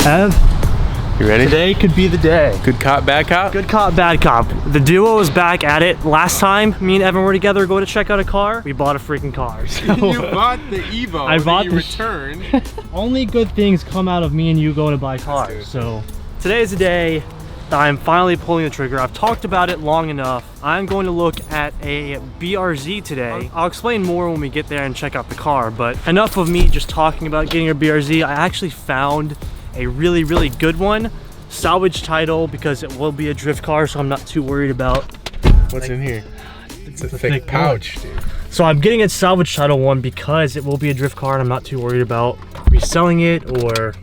Ev, you ready? today could be the day. Good cop, bad cop? Good cop, bad cop. The duo is back at it. Last time me and Evan were together going to check out a car, we bought a freaking car. So You bought the Evo, I bought you returned. Only good things come out of me and you going to buy cars. So today is the day that I'm finally pulling the trigger. I've talked about it long enough. I'm going to look at a BRZ today. I'll explain more when we get there and check out the car, but enough of me just talking about getting a BRZ. I actually found a really, really good one. Salvage title, because it will be a drift car, so I'm not too worried about What's in here? It's a thick pouch, dude. So I'm getting a salvage title one because it will be a drift car and I'm not too worried about reselling it or...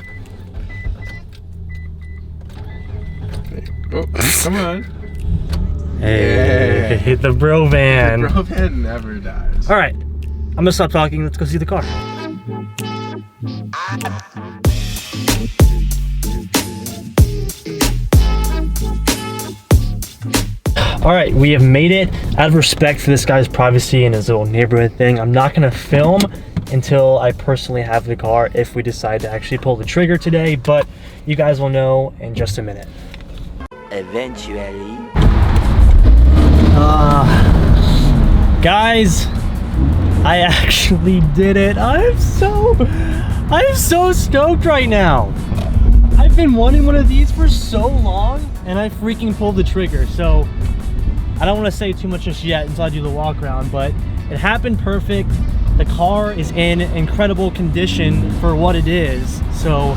Oh, come on. Hey, hit the bro van. The bro van never dies. All right, I'm gonna stop talking. Let's go see the car. All right, we have made it. Out of respect for this guy's privacy and his little neighborhood thing, I'm not gonna film until I personally have the car if we decide to actually pull the trigger today, but you guys will know in just a minute. Eventually. Guys, I actually did it. I'm so stoked right now. I've been wanting one of these for so long and I freaking pulled the trigger. So I don't want to say too much just yet until I do the walk around, but it happened perfect. The car is in incredible condition for what it is. So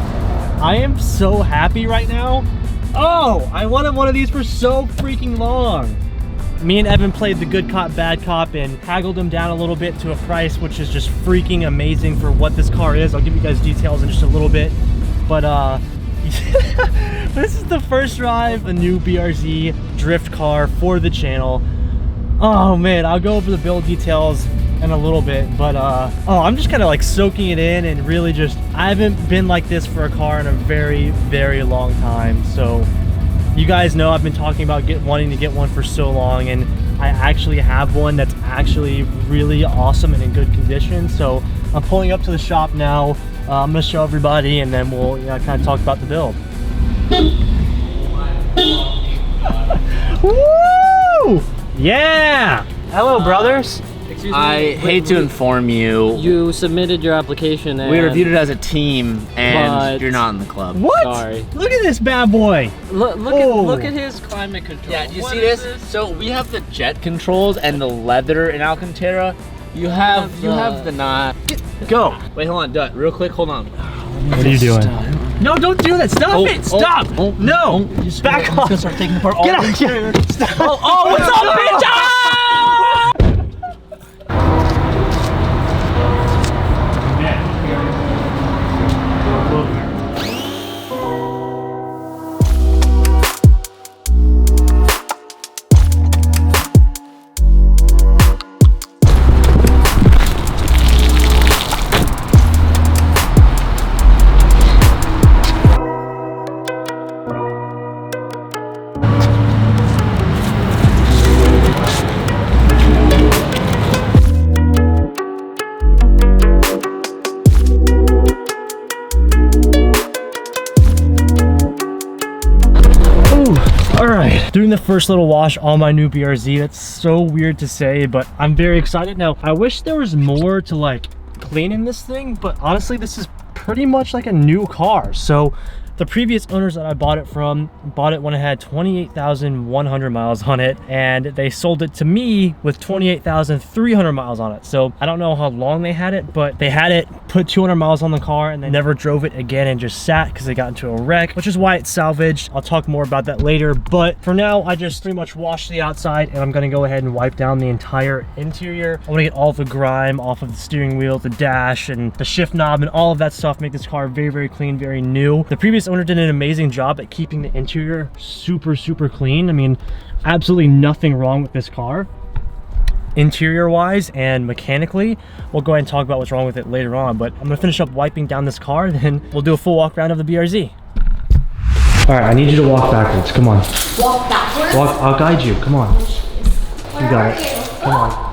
I am so happy right now. Oh, I wanted one of these for so freaking long. Me and Evan played the good cop, bad cop and haggled him down a little bit to a price which is just freaking amazing for what this car is. I'll give you guys details in just a little bit. But this is the first drive, a new BRZ drift car for the channel. Oh man, I'll go over the build details in a little bit, but oh, I'm just kind of like soaking it in and really just, I haven't been like this for a car in a very, very long time. So you guys know I've been talking about wanting to get one for so long, and I actually have one that's actually really awesome and in good condition. So I'm pulling up to the shop now. I'm gonna show everybody and then we'll kind of talk about the build. Woo! Yeah! Hello, brothers. Excuse me, I hate to inform you. You submitted your application and... We reviewed it as a team and you're not in the club. What? Sorry. Look at this bad boy. Look at his climate control. Yeah, do you see this? So we have the jet controls and the leather in Alcantara. You have the not. Go. Wait, hold on, Dut. Real quick, hold on. What are you doing? No, don't do that. Stop it. Stop. No. Back off. I'm gonna start taking apart all the interior. Stop. Oh, what's up, bitch? Ah! Doing the first little wash on my new BRZ. That's so weird to say, but I'm very excited. Now, I wish there was more to like clean in this thing, but honestly, this is pretty much like a new car. So the previous owners that I bought it from bought it when it had 28,100 miles on it, and they sold it to me with 28,300 miles on it. So I don't know how long they had it, but they had it, put 200 miles on the car, and they never drove it again and just sat because they got into a wreck, which is why it's salvaged. I'll talk more about that later, but for now, I just pretty much washed the outside, and I'm gonna go ahead and wipe down the entire interior. I wanna get all the grime off of the steering wheel, the dash, and the shift knob, and all of that stuff, make this car very, very clean, very new. The previous owner did an amazing job at keeping the interior super, super clean. I mean, absolutely nothing wrong with this car. Interior wise and mechanically, we'll go ahead and talk about what's wrong with it later on, but I'm gonna finish up wiping down this car, then we'll do a full walk around of the BRZ. All right, I need you to walk backwards, come on. Walk backwards? I'll guide you, come on. You got it, come on.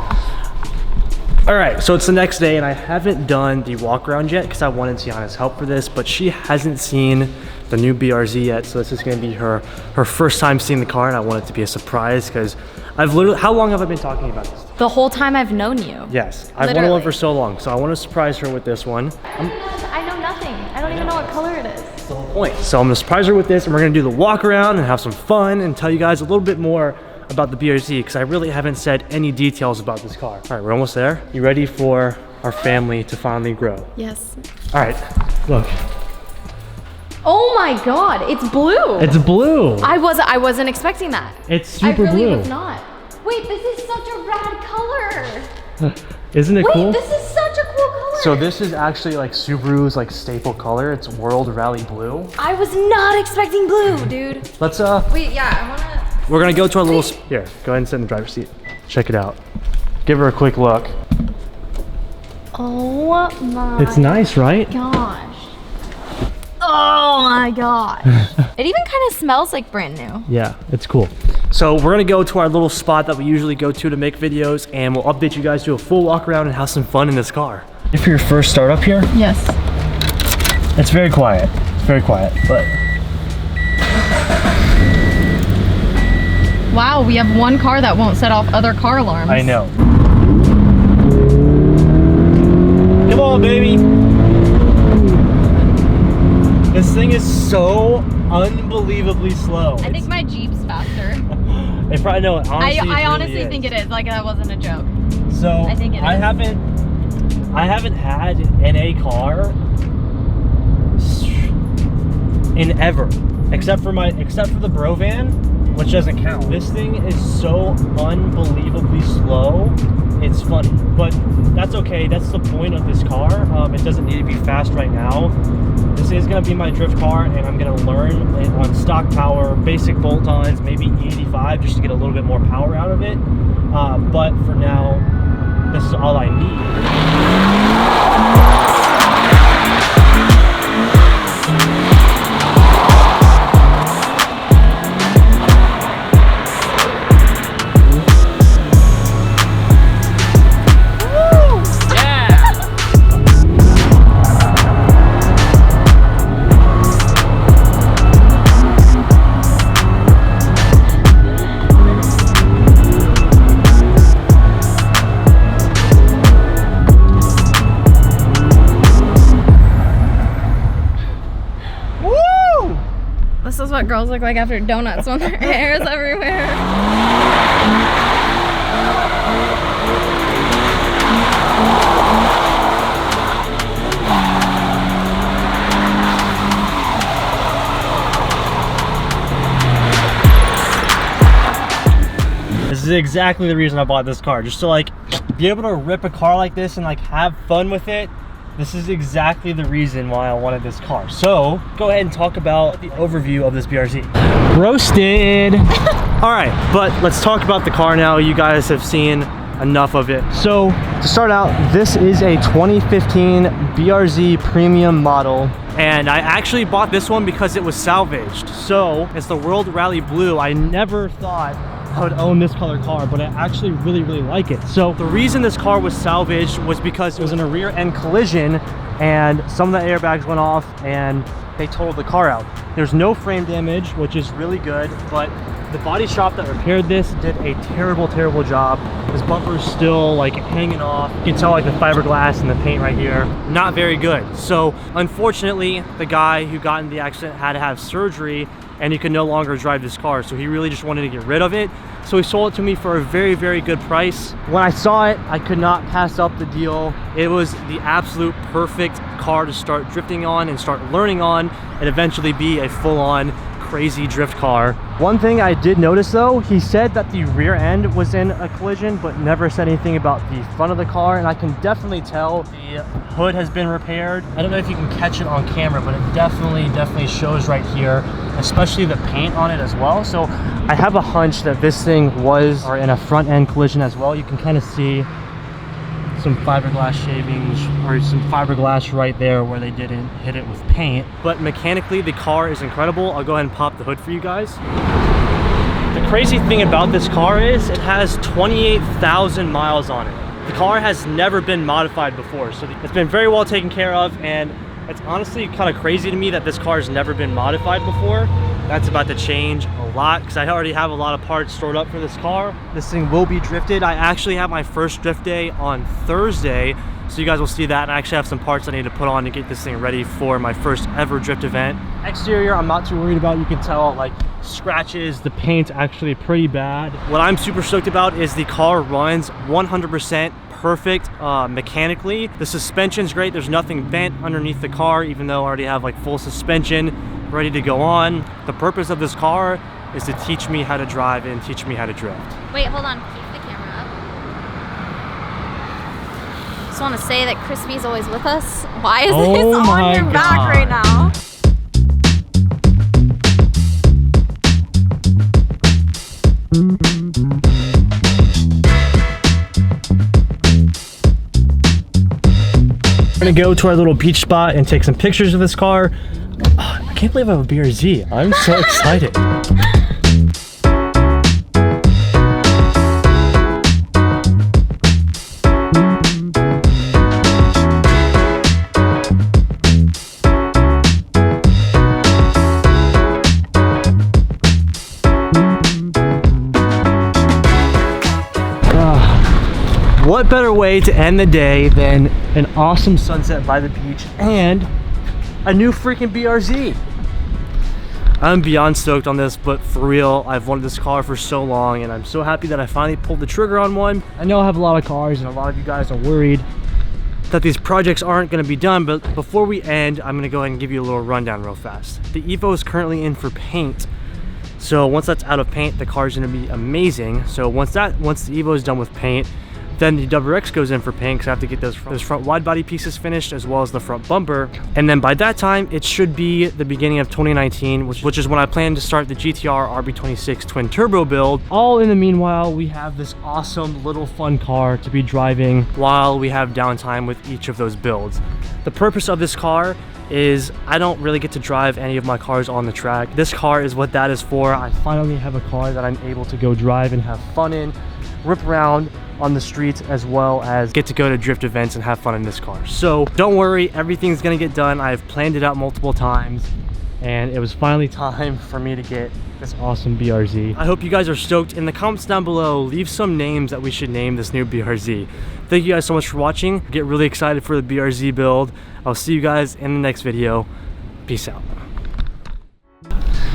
All right, so it's the next day and I haven't done the walk around yet because I wanted Tiana's help for this, but she hasn't seen the new BRZ yet. So this is gonna be her first time seeing the car, and I want it to be a surprise because I've literally, how long have I been talking about this? The whole time I've known you. Yes, I've wanted one for so long. So I want to surprise her with this one. I know nothing. I don't even know what color it is. That's the whole point. So I'm gonna surprise her with this and we're gonna do the walk around and have some fun and tell you guys a little bit more about the BRZ because I really haven't said any details about this car. All right, we're almost there. You ready for our family to finally grow? Yes. All right, look. Oh my God, it's blue. It's blue. I wasn't expecting that. It's super I really blue. was not. Wait, this is such a rad color. Isn't it cool? Wait, this is such a cool color. So this is actually like Subaru's like staple color. It's World Rally Blue. I was not expecting blue, dude. Let's Wait, yeah, I wanna. we're gonna go to our little, here, go ahead and sit in the driver's seat. Check it out. Give her a quick look. Oh my. It's nice, right? Gosh. Oh my gosh. It even kind of smells like brand new. Yeah, it's cool. So we're gonna go to our little spot that we usually go to make videos, and we'll update you guys, do a full walk around and have some fun in this car. If your first start up here, Yes. it's very quiet. It's very quiet, but. Wow, we have one car that won't set off other car alarms. I know. Come on, baby. This thing is so unbelievably slow. I think my Jeep's faster. It probably, no, honestly, I honestly think it is. Like, that wasn't a joke. So I think it is. I haven't had an A car in ever, except for the Bro van, which doesn't count. This thing is so unbelievably slow. It's funny, but that's okay. That's the point of this car. It doesn't need to be fast right now. This is gonna be my drift car, and I'm gonna learn on stock power, basic bolt-ons, maybe E85, just to get a little bit more power out of it. But for now, this is all I need. This is what girls look like after donuts when their hair is everywhere. This is exactly the reason I bought this car, just to like be able to rip a car like this and like have fun with it. This is exactly the reason why I wanted this car. So go ahead and talk about the overview of this BRZ. Roasted. All right, but let's talk about the car now. You guys have seen enough of it. So to start out, this is a 2015 BRZ premium model. And I actually bought this one because it was salvaged. So it's the World Rally Blue. I never thought I would own this color car, but I actually really like it. So the reason this car was salvaged was because it was in a rear end collision and some of the airbags went off and they totaled the car out. There's no frame damage, which is really good, but the body shop that repaired this did a terrible job. This bumper is still like hanging off. You can tell like the fiberglass and the paint right here, not very good. So unfortunately, the guy who got in the accident had to have surgery and he could no longer drive this car. So he really just wanted to get rid of it. So he sold it to me for a very good price. When I saw it, I could not pass up the deal. It was the absolute perfect car to start drifting on and start learning on and eventually be a full-on crazy drift car. One thing I did notice though, he said that the rear end was in a collision but never said anything about the front of the car, and I can definitely tell the hood has been repaired. I don't know if you can catch it on camera, but it definitely shows right here, especially the paint on it as well. So I have a hunch that this thing was in a front end collision as well. You can kind of see some fiberglass shavings or some fiberglass right there where they didn't hit it with paint. But mechanically the car is incredible. I'll go ahead and pop the hood for you guys. The crazy thing about this car is it has 28,000 miles on it. The car has never been modified before, so it's been very well taken care of, and it's honestly kind of crazy to me that this car has never been modified before. That's about to change a lot because I already have a lot of parts stored up for this car. This thing will be drifted. I actually have my first drift day on Thursday, so you guys will see that. And I actually have some parts I need to put on to get this thing ready for my first ever drift event. Exterior, I'm not too worried about. You can tell, like, scratches, the paint's actually pretty bad. What I'm super stoked about is the car runs 100% perfect mechanically. The suspension's great. There's nothing bent underneath the car, even though I already have like full suspension ready to go on. The purpose of this car is to teach me how to drive and teach me how to drift. Wait, hold on. Keep the camera up. Just want to say that Crispy's always with us. Why is this on your back right now? We're gonna go to our little beach spot and take some pictures of this car. I can't believe I have a BRZ. I'm so excited. What better way to end the day than an awesome sunset by the beach and a new freaking BRZ. I'm beyond stoked on this, but for real, I've wanted this car for so long and I'm so happy that I finally pulled the trigger on one. I know I have a lot of cars and a lot of you guys are worried that these projects aren't going to be done, but before we end, I'm going to go ahead and give you a little rundown real fast. The Evo is currently in for paint. So once that's out of paint, the car is going to be amazing. So once the Evo is done with paint, then the WRX goes in for paint because I have to get those front wide body pieces finished as well as the front bumper. And then by that time, it should be the beginning of 2019, which is when I plan to start the GTR RB26 twin turbo build. All in the meanwhile, we have this awesome little fun car to be driving while we have downtime with each of those builds. The purpose of this car is I don't really get to drive any of my cars on the track. This car is what that is for. I finally have a car that I'm able to go drive and have fun in, rip around on the streets, as well as get to go to drift events and have fun in this car. So don't worry, everything's gonna get done. I've planned it out multiple times and it was finally time for me to get this awesome BRZ. I hope you guys are stoked. In the comments down below, leave some names that we should name this new BRZ. Thank you guys so much for watching. Get really excited for the BRZ build. I'll see you guys in the next video. Peace out.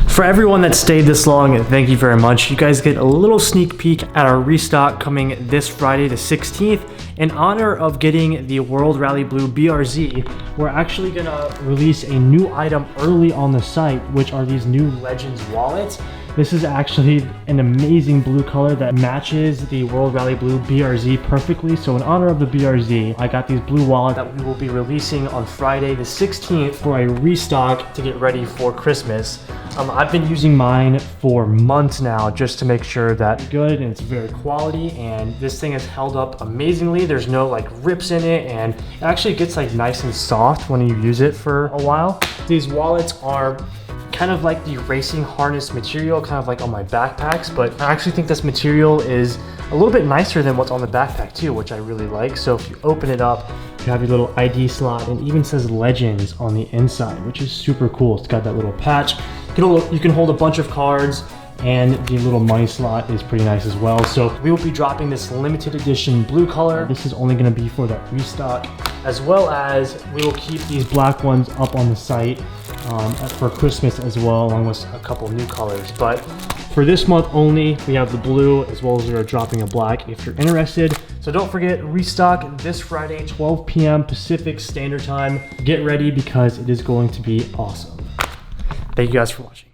For everyone that stayed this long, thank you very much. You guys get a little sneak peek at our restock coming this Friday the 16th. In honor of getting the World Rally Blue BRZ, we're actually gonna release a new item early on the site, which are these new Legends wallets. This is actually an amazing blue color that matches the World Rally Blue BRZ perfectly. So in honor of the BRZ, I got these blue wallets that we will be releasing on Friday the 16th for a restock to get ready for Christmas. I've been using mine for months now just to make sure that it's good and it's very quality, and this thing has held up amazingly. There's no like rips in it, and it actually gets like nice and soft when you use it for a while. These wallets are kind of like the racing harness material, kind of like on my backpacks, but I actually think this material is a little bit nicer than what's on the backpack too, which I really like. So if you open it up, you have your little ID slot, and it even says Legends on the inside, which is super cool. It's got that little patch. You can hold a bunch of cards, and the little money slot is pretty nice as well. So we will be dropping this limited edition blue color. This is only gonna be for that restock, as well as we will keep these black ones up on the site for Christmas as well, along with a couple of new colors. But for this month only, we have the blue, as well as we are dropping a black if you're interested. So don't forget, restock this Friday, 12 p.m. Pacific Standard Time. Get ready because it is going to be awesome. Thank you guys for watching.